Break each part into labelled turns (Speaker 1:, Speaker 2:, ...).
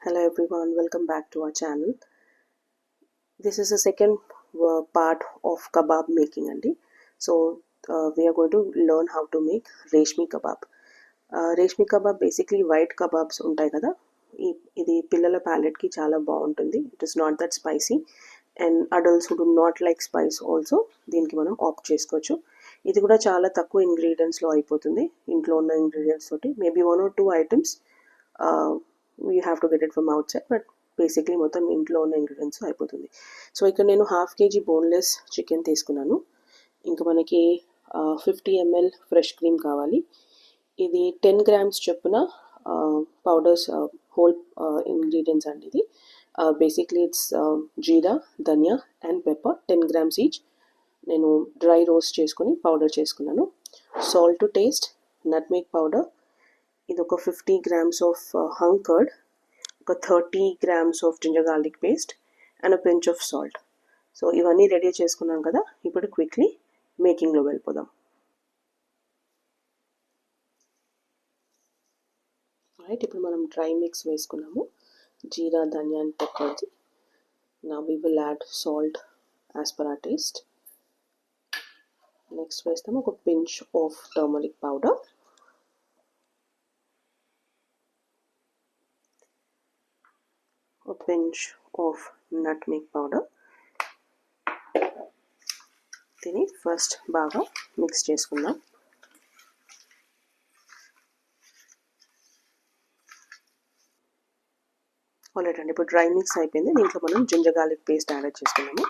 Speaker 1: Hello everyone, welcome back to our channel. This is the second part of kebab making andi. So we are going to learn how to make reshmi kebab. Reshmi kebab basically white kebabs ఉంటాయి కదా. ఇది పిల్లల palate కి చాలా బాగుంటుంది. It is not that spicy and adults who do not like spice also దీనికి మనం opt చేసుకోవచ్చు. ఇది కూడా చాలా తక్కువ ఇంగ్రీడియంట్స్లో అయిపోతుంది. ఇంట్లో ఉన్న ఇంగ్రీడియంట్స్ తోటి maybe 1 or 2 items we have to get it from out side, but basically మొత్తం ఇంట్లో ఉన్న ఇంగ్రీడియంట్స్ అయిపోతుంది. సో ఇక్కడ నేను 1/2 kg బోన్లెస్ చికెన్ తీసుకున్నాను. ఇంకా మనకి 50 ml ఫ్రెష్ క్రీమ్ కావాలి. ఇది 10 grams చొప్పున పౌడర్స్ హోల్ ఇంగ్రీడియంట్స్ అండి. ఇది basically it's jeera, dhania and pepper 10 grams each. నేను డ్రై రోస్ట్ చేసుకొని పౌడర్ చేసుకున్నాను. Salt to taste, nutmeg powder, ఇది ఒక 50 grams ఆఫ్ హంగ్ కర్డ్, ఒక 30 grams of ginger garlic paste and a pinch of salt. So ఇవన్నీ ready చేసుకున్నాం కదా. ఇప్పుడు క్విక్లీ మేకింగ్లో వెళ్ళిపోదాం. రైట్, ఇప్పుడు మనం డ్రై మిక్స్ వేసుకున్నాము, జీరా, ధనియా అండ్ పెప్పర్ది. నా we will add salt as per our taste. Next వేస్తాము ఒక pinch of turmeric powder, a pinch of nutmeg powder. దీన్ని ఫస్ట్ బాగా మిక్స్ చేసుకుందాం. ఆల్రెడీ అండి ఇప్పుడు డ్రై మిక్స్ అయిపోయింది. దీంట్లో మనం జింజర్ గార్లిక్ పేస్ట్ యాడ్ చేసుకున్నాము.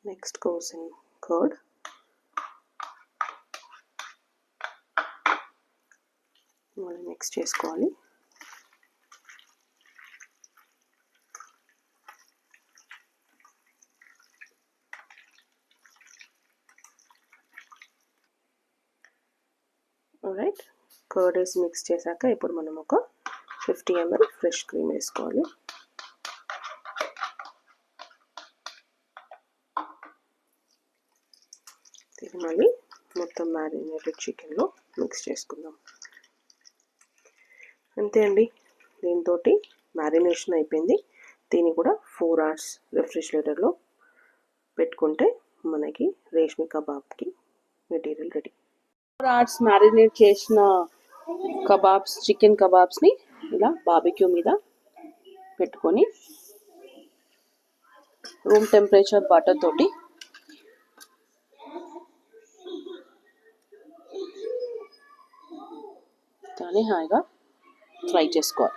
Speaker 1: Next goes in curd. మళ్ళీ మిక్స్ చేసుకోవాలి. రైట్, కర్డ్ వేసి మిక్స్ చేశాక ఇప్పుడు మనం ఒక 50 ml ఫ్రెష్ క్రీమ్ వేసుకోవాలి. ఇది మళ్ళీ మొత్తం మ్యారినేటెడ్ చికెన్లో మిక్స్ చేసుకుందాం. అంతే అండి, దీంతో మ్యారినేషన్ అయిపోయింది. దీన్ని కూడా 4 hours రెఫ్రిజిరేటర్లో పెట్టుకుంటే మనకి రేష్మి కబాబ్కి మెటీరియల్ రెడీ. 4 hours మ్యారినేట్ చేసిన కబాబ్స్, చికెన్ కబాబ్స్ని ఇలా బార్బిక్యూ మీద పెట్టుకొని రూమ్ టెంపరేచర్ బటర్ తోటి దాన్ని హాయిగా ఫ్రై చేసుకోవాలి.